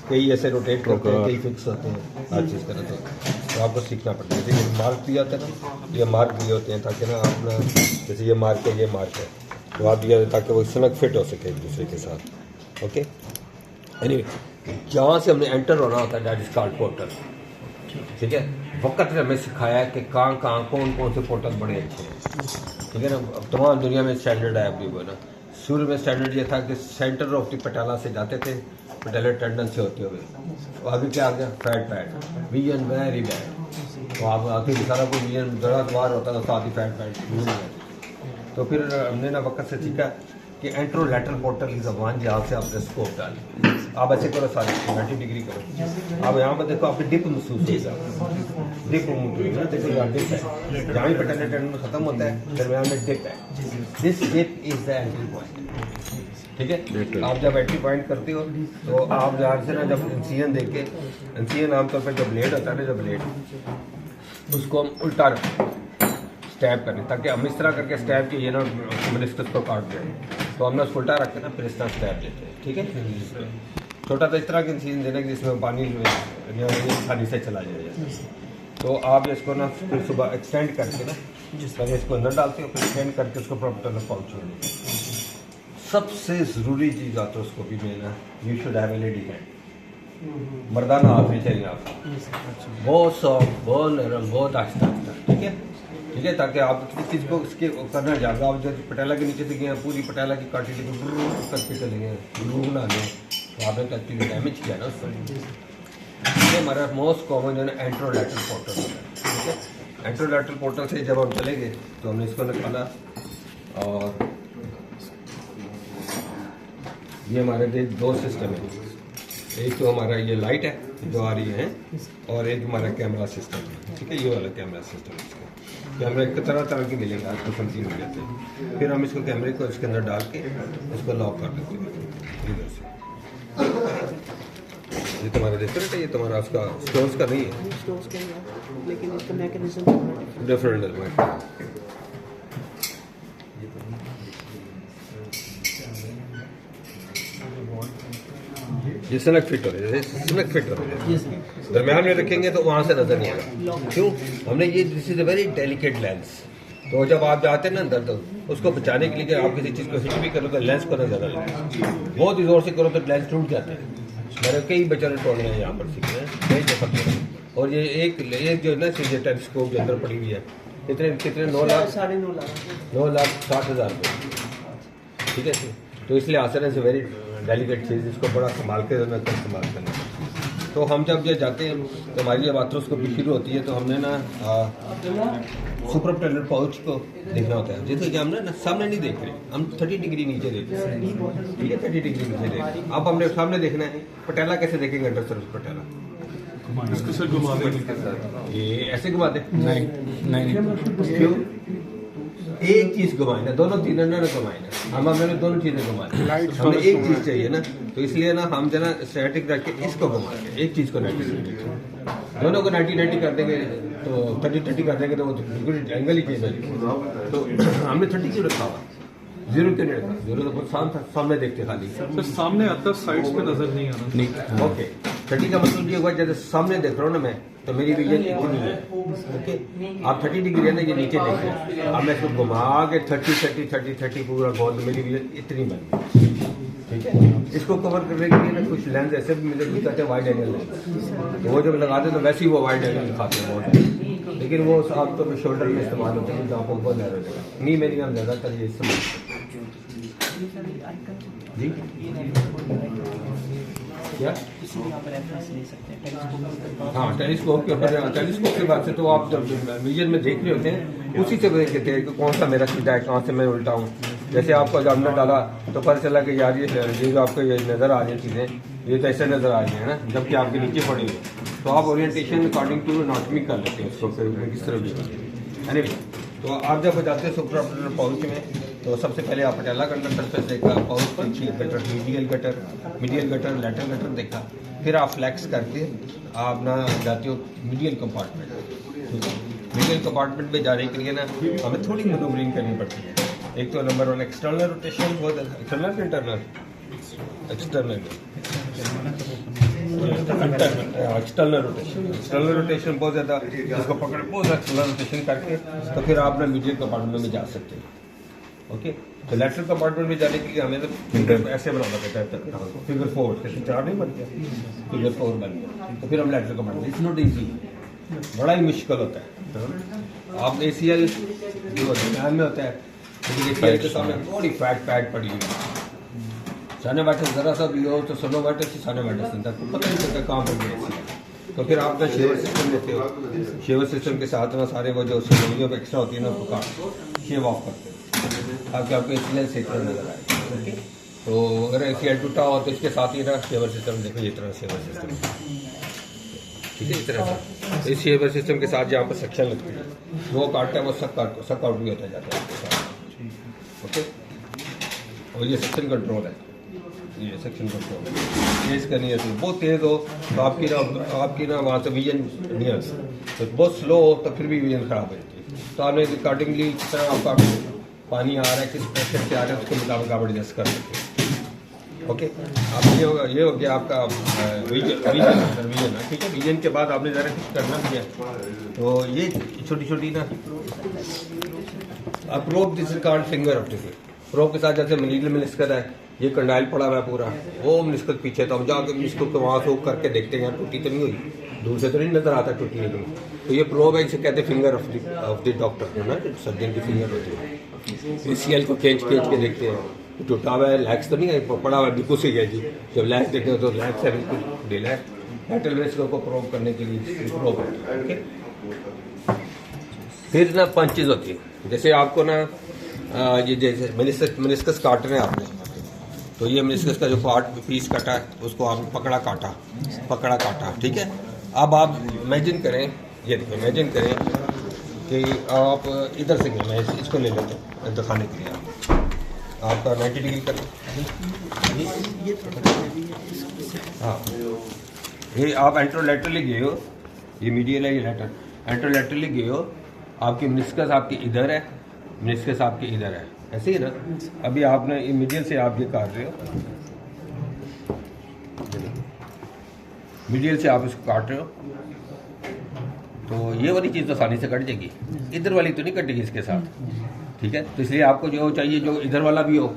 कई ऐसे रोटेट करते हैं, कई फिक्स होते हैं, हर चीज़ करना तो आपको सीखना पड़ता है। जैसे ये मार्क दिया होता है ना, ये मार्क दिए होते हैं ताकि ना आप ना, जैसे ये मार्क है, ये मार्क है, तो आप दिया ताकि वो स्नग फिट हो सके एक दूसरे के साथ। ओके, एनीवे जहाँ से हमने एंटर होना होता है दैट इज कॉल्ड पोर्टल। ठीक है, वक्त ने हमें सिखाया है कि कहाँ कहाँ कौन कौन से पोर्टल बड़े अच्छे हैं। ठीक है ना, अब तमाम दुनिया में स्टैंडर्ड है अभी वो ना। शुरू में स्टैंडर्ड ये था कि सेंटर ऑफ द पटाला से जाते थे, पटाला टेंडन से होते हुए, तो अभी क्या आ गया, fat pad vision very bad. तो आप आखिर सारा कोई विजन जरा द्वार होता था, साथ ही फैट पैड। तो फिर हमने ना वक्त से सीखा कि एंट्रोलैटरल पोर्टल की जबान जहाँ से आपने स्कोप डाली, आप ऐसे करो सारे 90 डिग्री करो। आप यहाँ पर देखो आपकी डिप महसूस होगा, डिप ना, देखो यहाँ डिप है, जहाँ भी पटाला टेंडन खत्म होता है दरमियान में डिप है। This dip is the entry point. ठीक है, आप जब एंट्री पॉइंट करते हो तो आप यहाँ से ना जब इंसिजन देख के, इंसिजन आमतौर पर जब ब्लेड होता है ना, जब ब्लेड उसको हम उल्टा स्टैब करें, ताकि हम इस तरह करके स्टैब किए ना मेनिस्कस को काट दें, तो हमने उसको उल्टा रख के ना फिर इस तरह स्टैब देते हैं। ठीक है, छोटा सा इस तरह के इंसिजन देना कि जिसमें पानी आसानी से चला जाए। तो आप इसको ना फिर सुबह एक्सटेंड करके ना, पहले इसको अंदर डालते हो, फिर एक्सटेंड करके उसको प्रॉपर पहुँचोगे। सबसे ज़रूरी चीज़ आर्थ्रोस्कोपी में ना, you should have L E D hand, मर्दाना हाथ नहीं चाहिए आपको, बहुत सॉफ्ट, बहुत नरम, बहुत आहिस्ता आहिस्ता। ठीक है, ठीक है, ताकि आप किसी चीज़ को इसके करना चाहते आप जब पटाला के नीचे से गए, पूरी पटाला की काटी करके चले गए, ग्लू बना लें, तो आपने एक्चुअली डैमेज किया ना उसको। ये हमारा मोस्ट कॉमन जो है एंट्रोलैटरल पोर्टल होता है। ठीक है, एंट्रोलैटरल पोर्टल से जब हम चले गए तो हमने इसको निकाला, और ये हमारे दो सिस्टम है, एक तो हमारा ये लाइट है जो आ रही है, और एक हमारा कैमरा सिस्टम है। ठीक है, ये वाला कैमरा सिस्टम है, इसका कैमरा एक तरह तरह के मिलेगा, आपको समझी मिल जाते हैं। फिर हम इसको कैमरे को इसके अंदर डाल के इसको लॉक कर देते हैं इधर से। ये तुम्हारा रेस्टोरेंट है, ये तुम्हारा उसका स्टोर्स का नहीं है, स्टोर्स के लिए, लेकिन इसका मैकेनिज्म डिफरेंट है। ये स्नग फिट हो रही है, स्नग फिट हो रही है, दरम्यान में रखेंगे तो वहाँ से नजर नहीं आएगा। क्यों, हमने ये this is a very delicate lens, तो जब आप जाते हैं ना अंदर तो उसको बचाने के लिए कि आप किसी चीज़ को हिट भी करो तो लेंस को नजर आ जाए, बहुत ही जोर से करो तो लेंस टूट जाते हैं। मेरे कई बेचारे तोड़े हैं यहाँ पर सीखे हैं, कई दफा। और ये एक जो है ना टेलीस्कोप के अंदर पड़ी हुई है, कितने कितने 9 लाख 9,60,000 रुपये। ठीक है, तो इसलिए आसन है वेरी डेलिकेट चीज़, इसको बड़ा संभाल के इस्तेमाल करना। तो हम जब ये जाते हैं तो हमारी जब आर्थ्रोस्कोपी शुरू होती है तो हमने ना सुपरपेटेलर पाउच को देखना होता है। जैसे कि हम ना सामने नहीं देख रहे, हम 30 डिग्री नीचे देख रहे हैं। ठीक है, 30 डिग्री नीचे देख रहे हैं। अब हमने सामने देखना है, पटेला कैसे देखेंगे, अंडर सर्विस पटेला इसको सर घुमा देंगे, ये ऐसे घुमा दे, नहीं क्यों, एक चीज घुमाए ना, दोनों तीनों ना घुमाए ना, हम हमने दोनों चीजें घुमाई, हमें एक चीज चाहिए ना, तो इसलिए ना हम जो ना स्टैटिक रख के इसको घुमाएंगे, एक चीज को 90 दोनों को 90 कर देंगे, तो 30 कर देंगे तो वो बिल्कुल एंगल ही चेंज हो जाएगा। तो हमने 30 क्यों रखा हुआ, 0 क्यों नहीं रखा, 0 तो सामने देखते खाली, सर सामने आता साइड्स पे नजर नहीं आना। नहीं, ओके, 30 का मतलब ये हुआ जैसे सामने देख रहा हूँ ना मैं, तो मेरी विजन इतनी है। ओके, आप 30 डिग्री है ना, ये नीचे देख रहे हैं, अब मैं इसको घुमा के 30 पूरा गोल, तो मेरी विजन इतनी बन गई। ठीक है, इसको कवर करने के लिए ना कुछ लेंस ऐसे भी मिले कहते हैं वाइड एंगल लेंस, तो वो जब लगाते तो वैसे ही वो वाइड एंगल दिखाते हैं बहुत, लेकिन वो आपको तो शोल्डर में इस्तेमाल होते हैं, जहाँ बहुत नैरो जगह नहीं, मेरी हम ज़्यादातर ये इस्तेमाल जी क्या, हाँ टेलीस्कोप के ऊपर, टेलीस्कोप के बाद से तो आप जब विजन में देख रहे होते हैं उसी से देखते हैं कि कौन सा मेरा सीधा है, कहाँ से मैं उल्टा हूँ। जैसे आपको जब हमने डाला तो पता चला कि यार ये जो आपको ये नज़र आ रही चीज़ें, ये तो ऐसे नज़र आ रही है ना, जबकि आपके नीचे पड़ी हुई, तो आप ओरिएंटेशन अकॉर्डिंग टू एनाटॉमी कर लेते हैं उसको, फिर किस तरह भी। एनीवे, तो आप जब जाते हैं सुपरापेटेलर पाउच में, तो सबसे पहले आप पटेला का अंडर सर्फेस देखा, pouch gutter, medial gutter, lateral gutter देखा, फिर आप फ्लैक्स करके आप ना जाते हो मीडियल कंपार्टमेंट। मीडियल कंपार्टमेंट में जाने के लिए ना हमें थोड़ी मैनूवरिंग करनी पड़ती है। एक तो नंबर 1 एक्सटर्नल रोटेशन, बहुत external internal, external external rotation बहुत ज़्यादा, इसको पकड़ बहुत ज़्यादा एक्सटर्नल रोटेशन करके तो फिर आप ना मीडियल कंपार्टमेंट में जा सकते हैं। ओके, तो लेटरल कंपार्टमेंट में जाने के लिए हमें तो फिगर ऐसे बनाना पड़ता है, फिगर 4 जैसे 4 नहीं बन गया, फिगर 4 बन गया, तो फिर हम lateral compartment, it's not easy, बड़ा ही मुश्किल होता है। आप ACL जो ध्यान में होता है, लेकिन ACL के सामने थोड़ी फैट पड़ी हुई है, साइनोवाइटिस जरा सा भी हो तो सोनोवाइटिस ही साइनोवाइटिस अंदर पता नहीं चलता कहाँ पर गया। तो फिर आप ना शेवर सिस्टम लेते हो, शेवर सिस्टम के साथ ना सारे वो जो सिलोनियों पर एक्स्ट्रा होती है ना उसको काट शेव ऑफ करते हैं ताकि आपको ACL सही तरह नजर आए। ओके, तो अगर ACL टूटा हो तो इसके साथ ही ना शेवर सिस्टम देखो, ये तरह शेवर सिस्टम, ठीक है, इस तरह से। तो इस शेवर सिस्टम के साथ जहाँ पर सेक्शन लगती है वो काटता है, वो सब आउट भी होता जाता है इसके साथ। ओके, और ये सेक्शन कंट्रोल है, ये सेक्शन कंट्रोल तेज करनी है, तो बहुत तेज़ हो तो आपकी ना वहाँ से विजन नहीं आता, तो बहुत स्लो हो तो फिर भी विजन खराब हो जाती है। तो आपने अकॉर्डिंगली किस तरह आपका पानी आ रहा है, किस प्रेशर से आ रहा है, उसके मुताबिक आप एडजस्ट कर सकते हैं। ओके, आप ये हो गया आपका विजन है, ठीक है। विजन के बाद आपने ज़रा कुछ करना भी है, तो ये छोटी ना आप probe, this is called finger of different probe के साथ जैसे नीडल मेनिस्कस है, ये कंडाइल पड़ा हुआ है पूरा, वो मेनिस्कस पीछे, तो हम जाकर मेनिस्कस को वहाँ से करके देखते हैं, टूटी तो नहीं हुई, दूर से तो नहीं नजर आता टूटी है। तो ये प्रोब है, इसे कहते हैं फिंगर ऑफ द डॉक्टर, है ना, सर्जन की फिंगर होती है। ACL को खींच के देखते हैं, टूटा हुआ है, लैक्स तो नहीं है, पड़ा हुआ है, बिल्कुल सही है जी। जब लैक्स देखते हो तो लैक्स है बिल्कुल ढीला है, लैटरल वेस्ट को प्रोब करने के लिए प्रोब है। ओके, फिर ना पंचेज होती है, जैसे आपको ना ये जैसे मेनिस्कस काट रहे हैं आपने, तो ये मेनिस्कस का जो पार्ट पीस कटा है उसको आपने पकड़ा काटा, ठीक है। अब आप इमेजिन करें, ये देखो इमेजिन करें कि आप इधर से गए, मैं इसको ले लेता हूँ दिखाने के लिए, आपका 90 डिग्री कर, हाँ, ये आप एंट्रोलैटरली गए हो, ये मीडियल है, ये लेटर एंट्रोलैटरली गए हो, आपकी मेनिस्कस आपकी इधर है, मेनिस्कस आपकी इधर है, ऐसे ही ना। अभी आपने ये मीडियल से आप ये काट रहे हो, मीडियल से आप इसको काट रहे हो, तो ये वाली चीज़ तो आसानी से कट जाएगी, इधर वाली तो नहीं कटेगी इसके साथ, ठीक है। तो इसलिए आपको जो चाहिए जो इधर वाला भी हो,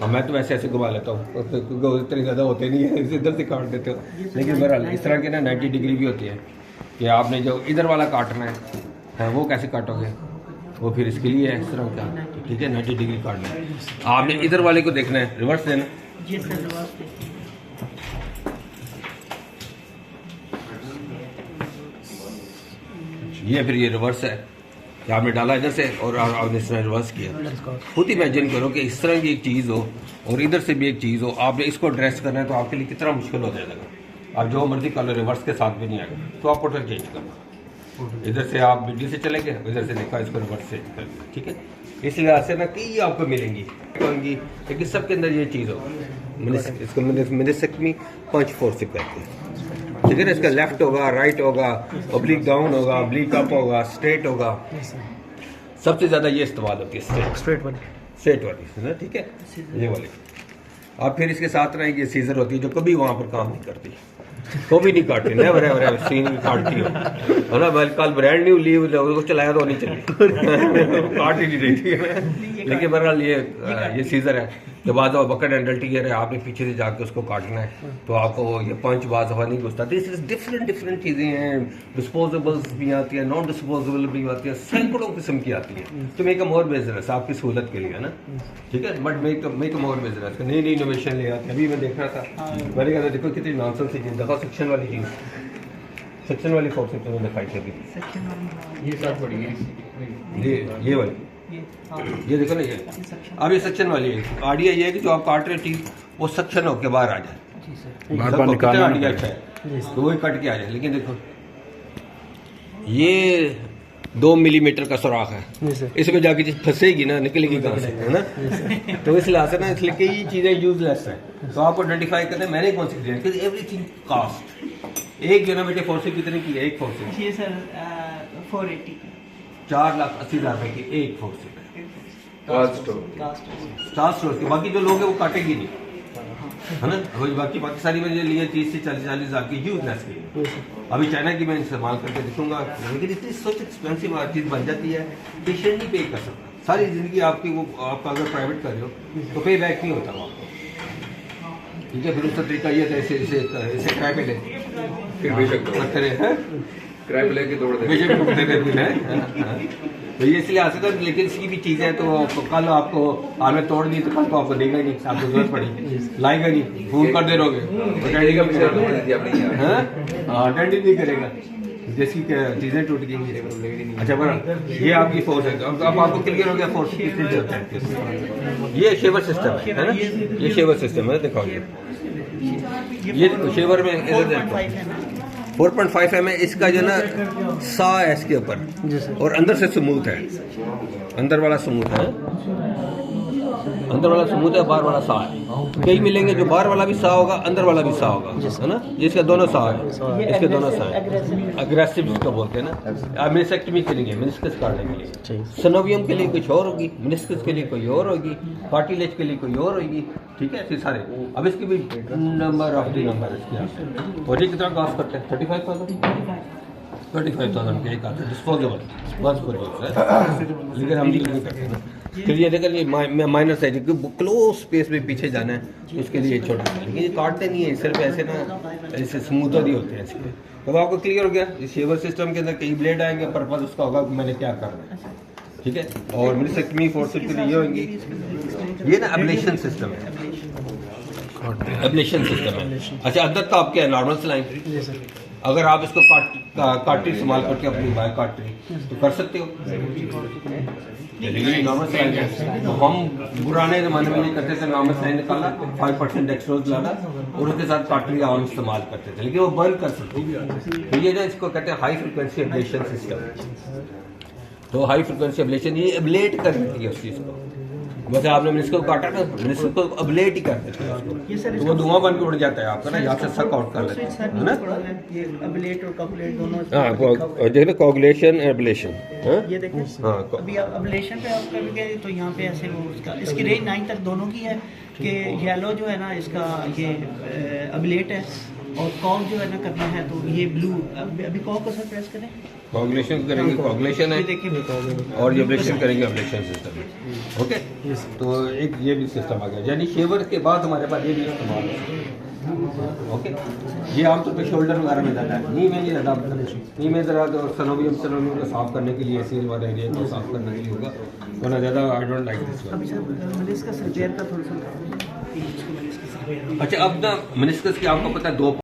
मैं तो वैसे ऐसे घुमा लेता हूँ क्योंकि इतने ज़्यादा होते नहीं है, इधर से काट देते हो, लेकिन बहरहाल इस तरह के ना 90 डिग्री भी होती है कि आपने जो इधर वाला काटना है वो कैसे काटोगे, वो फिर इसके लिए है इस तरह का, ठीक है, 90 डिग्री काटना है। आपने इधर वाले को देखना है, रिवर्स देना, ये फिर ये रिवर्स है कि आपने डाला इधर से और आपने इस तरह रिवर्स किया। खुद इमेजिन करो कि इस तरह की एक चीज़ हो और इधर से भी एक चीज़ हो, आपने इसको ड्रेस करना है तो आपके लिए कितना मुश्किल हो जाएगा। आप जो मर्जी कर लो, रिवर्स के साथ भी नहीं आएगा, तो आप पोर्टल चेंज करना, इधर से आप मिडिल से चले गए, इधर से देखा इसको रिवर्स से कर दिया, ठीक है। इस लिहाज से ना कई आपको मिलेंगी, लेकिन सबके अंदर ये चीज़ हो, इसको मेनिस्टेक्टमी पंच फोर्सिप करते हैं, ठीक है ना। इसका लेफ्ट होगा, राइट होगा, ऑब्लिक डाउन होगा, ऑब्लिक अप होगा, स्ट्रेट होगा, सबसे ज़्यादा ये इस्तेमाल होती है स्ट्रेट वाली है ना, ठीक है, ये वाली। और फिर इसके साथ ना ये सीजर होती है जो कभी वहाँ पर काम नहीं करती, वो भी नहीं काटती, नेवर सीन काटती हो, है ना। मैं कल ब्रांड न्यू लीव उसको चलाया तो नहीं चली काट ही नहीं रही थी, लेकिन बहरहाल ये सीजर है, जब बाद बकेट एंडल टीयर है, आपने पीछे से जाके उसको काटना है तो आपको ये पंच बाज हवा नहीं घुसता। तो इस डिफरेंट चीज़ें हैं, डिस्पोजेबल्स भी आती है, नॉन डिस्पोजेबल भी आती है, सैकड़ों किस्म की आती है। तो मेक मोर बिजनेस आपकी सहूलत के लिए है ना, ठीक है, बट मेक मोर बिजनेस नई इनोवेशन ले आते हैं। अभी मैं देख रहा था, मैंने कहा देखो कितनी नॉनसेंस की चीज़, देखो सेक्शन वाली चीज़, सेक्शन वाली फोर्स मैंने दिखाई थी अभी, ये साथ पड़ी है, ये वाली, ये देखो ना, ये अब ये सेक्शन वाली है। आइडिया ये है कि जो आप काट रहे चीज वो सेक्शन होकर बाहर आ जाए, बार निकालना अच्छा है तो वही कट के आ जाए। लेकिन देखो ये 2 मिलीमीटर का सुराख है, इसमें जाके चीज फंसेगी ना, निकलेगी कहाँ से, है ना। तो इस लिहाज से ना, इसलिए कई चीज़ें यूजलेस हैं, तो आपको आइडेंटिफाई करते हैं। मैंने कौन सी क्लियर एवरीथिंग कास्ट, एक यूनिवर्सिटी फोर्सिप कितने की है, एक फोर्सिप ये सर 480 4,80,000 रुपए की एक फोर्सिप है, कास्ट स्टार स्टोर के। बाकी जो लोग हैं वो काटेंगे नहीं, है ना। अभी बाकी पाकिस्तानी में लिए 30 से 40 हज़ार की यूजनेस की, अभी चाइना की मैं इस्तेमाल करके दिखूंगा, लेकिन इतनी सोच एक्सपेंसिव चीज़ बन जाती है, पेशेंट नहीं पे कर सकता सारी ज़िंदगी आपकी। वो आपका अगर प्राइवेट कर रहे हो तो पे बैक नहीं होता वो आपको, ठीक है। फिर उसका तरीका ये था, इसे किराए पे ले, फिर बेशक करते रहे, किराए पे लेके दौड़ दे, बेशक ढूंढते रहते हैं। तो ये इसलिए आ सकता है, लेकिन इसकी भी चीज़ें तो कल आपको आपने तोड़ दी तो कल को आपको देगा ही नहीं, आपको जरूरत पड़ी लाएगा नहीं, फोन कर दे रहोगे अटेंडिंग नहीं करेगा, जिसकी चीज़ें टूट गई। अच्छा बड़ा ये आपकी फोर्स है, अब आपको क्लियर हो गया फोर्स कितनी जरूरत है। ये शेवर सिस्टम है ना, ये शेवर सिस्टम है, दिखाओ ये देखो शेवर में 4.5 mm है इसका जो ना, सा है इसके ऊपर और अंदर से स्मूथ है, अंदर वाला स्मूथ है, अंदर वाला स्मूथ है, बाहर वाला सा है। कई मिलेंगे जो बाहर वाला भी सा होगा, अंदर वाला भी सा होगा, है ना, जिसका दोनों सा है, इसके दोनों सा है, अग्रेसिव जिसको बोलते हैं ना। आप मिनिस्टेक्टमी करेंगे मिनिस्कस काटने के लिए, सनोवियम के लिए कुछ और होगी, मिनिस्कस के लिए कोई और होगी, कार्टिलेज के लिए कोई और होगी, ठीक है। ऐसे सारे अब इसके भी नंबर ऑफ द नंबर इसके और ये कितना कॉस्ट करते हैं 35,000 के एक आता है डिस्पोजेबल बस फॉर यूज है, लेकिन हम नहीं करते ना। फिर ये देखिए माइनर साइज क्लोज स्पेस में पीछे जाना है तो उसके लिए छोटा, लेकिन ये काटते नहीं है, सिर्फ ऐसे ना ऐसे स्मूथर ही होते हैं इसके। तो आपको क्लियर हो गया, इस शेवर सिस्टम के अंदर कई ब्लेड आएंगे, पर्पज उसका होगा कि मैंने क्या करना है, ठीक है। और मिनिस्टेक्टमी फोर्सेप्स के लिए ये होंगी, ये ना एब्लेशन सिस्टम है, एब्लेशन सिस्टम है। अच्छा अंदर तो आपके है नॉर्मल सलाइन, अगर आप इसको काटरी इस्तेमाल करके अपनी बाय काटरी तो कर सकते हो, लेकिन नॉर्मल सलाइन तो हम पुराने ज़माने में नहीं करते थे, नॉर्मल सलाइन निकाला 5% डेक्सट्रोज लाना और उसके साथ काटरी आम इस्तेमाल करते थे, लेकिन वो बर्न कर सकते हैं। तो ये जो इसको कहते हैं हाई फ्रिक्वेंसी एब्लेशन सिस्टम, तो हाई फ्रिक्वेंसी एब्लेशन ये एब्लेट कर देती है उस चीज़ को, वैसे आपने मिनिस्को काटा ना, मिनिस्को को अब्लेट ही कर देते हैं उसको, तो वो धुआं बन के उड़ जाता है आपका ना, यहाँ से सक आउट कर लेते हैं, है ना। हाँ देखिए कोगुलेशन एब्लेशन, ये देखिए हाँ अभी अब्लेशन पे आप करोगे तो यहाँ पे ऐसे वो उसका इसकी रेंज 9 तक दोनों की है कि येलो जो है ना इसका ये अब्लेट है, और कॉक जो है ना करना है तो ये ब्लू। अभी कॉक को सर प्रेस करें, कोगुलेशन करेंगे, कोगुलेशन है, और ये एब्लेशन करेंगे, एब्लेशन सिस्टम है, ओके। तो एक ये भी सिस्टम आ गया, यानी शेवर के बाद हमारे पास ये भी इस्तेमाल है, ओके। ये आमतौर पे शोल्डर वगैरह में ज़्यादा है, नी में नहीं ज़्यादा, नी में ज़रा तो सनोवियम को साफ करने के लिए, सील वाला एरिया को साफ करने के लिए होगा, वरना ज़्यादा I don't like this one. Meniscus repair का थोड़ा सा। अच्छा अब ना मिनिस्कस की आपको पता है दो